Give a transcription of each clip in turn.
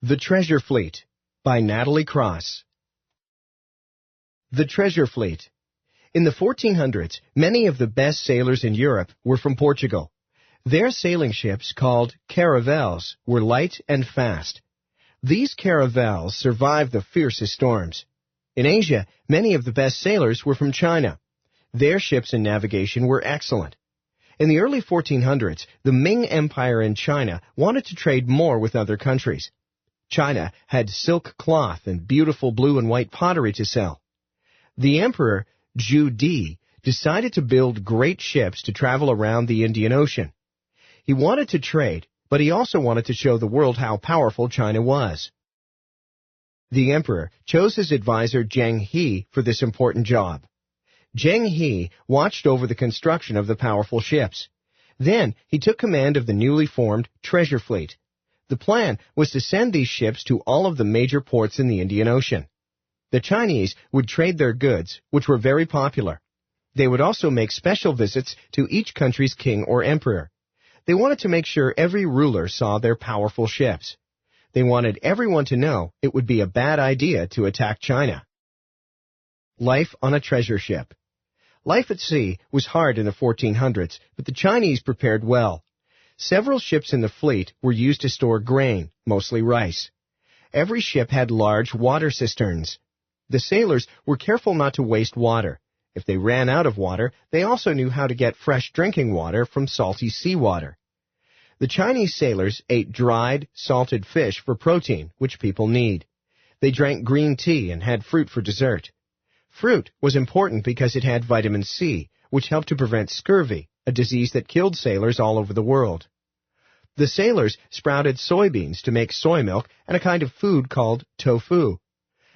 The Treasure Fleet by Natalie Cross. The Treasure Fleet. In the 1400s, many of the best sailors in Europe were from Portugal. Their sailing ships, called caravels, were light and fast. These caravels survived the fiercest storms. In Asia, many of the best sailors were from China. Their ships and navigation were excellent. In the early 1400s, the Ming Empire in China wanted to trade more with other countries. China had silk cloth and beautiful blue and white pottery to sell. The Emperor Zhu Di decided to build great ships to travel around the Indian Ocean. He wanted to trade, but he also wanted to show the world how powerful China was. The emperor chose his advisor Zheng He for this important job. Zheng He watched over the construction of the powerful ships. Then he took command of the newly formed Treasure Fleet. The plan was to send these ships to all of the major ports in the Indian Ocean. The Chinese would trade their goods, which were very popular. They would also make special visits to each country's king or emperor. They wanted to make sure every ruler saw their powerful ships. They wanted everyone to know it would be a bad idea to attack China. Life on a treasure ship. Life at sea was hard in the 1400s, but the Chinese prepared well. Several ships in the fleet were used to store grain, mostly rice. Every ship had large water cisterns. The sailors were careful not to waste water. If they ran out of water, they also knew how to get fresh drinking water from salty seawater. The Chinese sailors ate dried, salted fish for protein, which people need. They drank green tea and had fruit for dessert. Fruit was important because it had vitamin C, which helped to prevent scurvy, a disease that killed sailors all over the world. The sailors sprouted soybeans to make soy milk and a kind of food called tofu.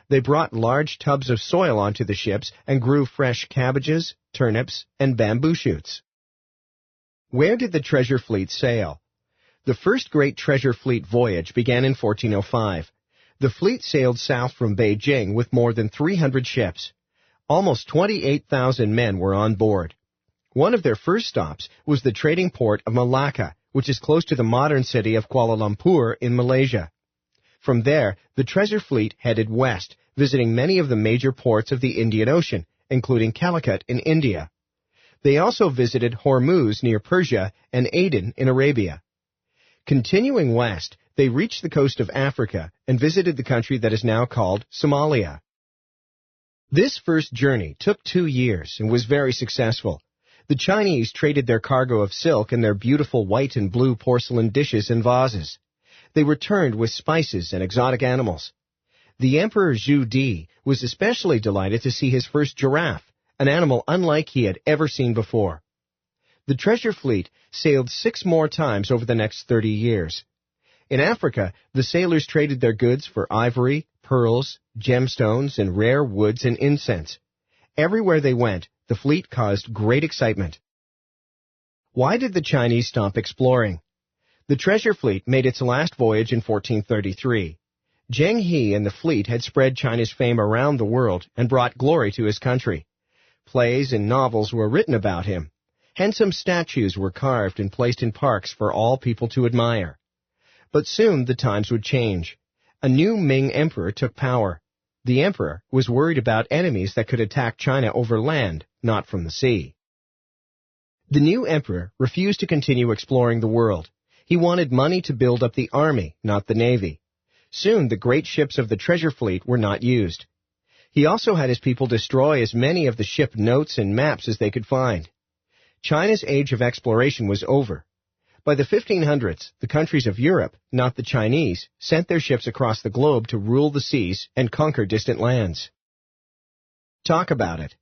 They brought large tubs of soil onto the ships and grew fresh cabbages, turnips, and bamboo shoots. Where did the Treasure Fleet sail? The first great Treasure Fleet voyage began in 1405. The fleet sailed south from Beijing with more than 300 ships. Almost 28,000 men were on board. One of their first stops was the trading port of Malacca, which is close to the modern city of Kuala Lumpur in Malaysia. From there, the Treasure Fleet headed west, visiting many of the major ports of the Indian Ocean, including Calicut in India. They also visited Hormuz near Persia and Aden in Arabia. Continuing west, they reached the coast of Africa and visited the country that is now called Somalia. This first journey took 2 years and was very successful. The Chinese traded their cargo of silk and their beautiful white and blue porcelain dishes and vases. They returned with spices and exotic animals. The Emperor Zhu Di was especially delighted to see his first giraffe, an animal unlike he had ever seen before. The Treasure Fleet sailed 6 more times over the next 30 years. In Africa, the sailors traded their goods for ivory, pearls, gemstones, and rare woods and incense. Everywhere they went, the fleet caused great excitement. Why did the Chinese stop exploring? The Treasure Fleet made its last voyage in 1433. Zheng He and the fleet had spread China's fame around the world and brought glory to his country. Plays and novels were written about him. Handsome statues were carved and placed in parks for all people to admire. But soon the times would change. A new Ming emperor took power. The emperor was worried about enemies that could attack China over land, not from the sea. The new emperor refused to continue exploring the world. He wanted money to build up the army, not the navy. Soon the great ships of the Treasure Fleet were not used. He also had his people destroy as many of the ship notes and maps as they could find. China's age of exploration was over. By the 1500s, the countries of Europe, not the Chinese, sent their ships across the globe to rule the seas and conquer distant lands. Talk about it.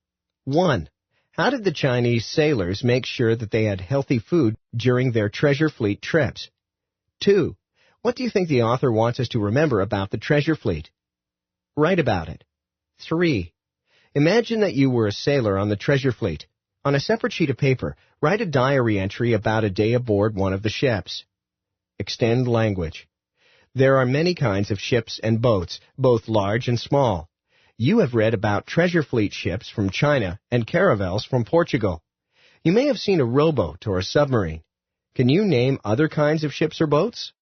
1. How did the Chinese sailors make sure that they had healthy food during their Treasure Fleet trips? 2. What do you think the author wants us to remember about the Treasure Fleet? Write about it. 3. Imagine that you were a sailor on the Treasure Fleet. On a separate sheet of paper, write a diary entry about a day aboard one of the ships. Extend language. There are many kinds of ships and boats, both large and small. You have read about Treasure Fleet ships from China and caravels from Portugal. You may have seen a rowboat or a submarine. Can you name other kinds of ships or boats?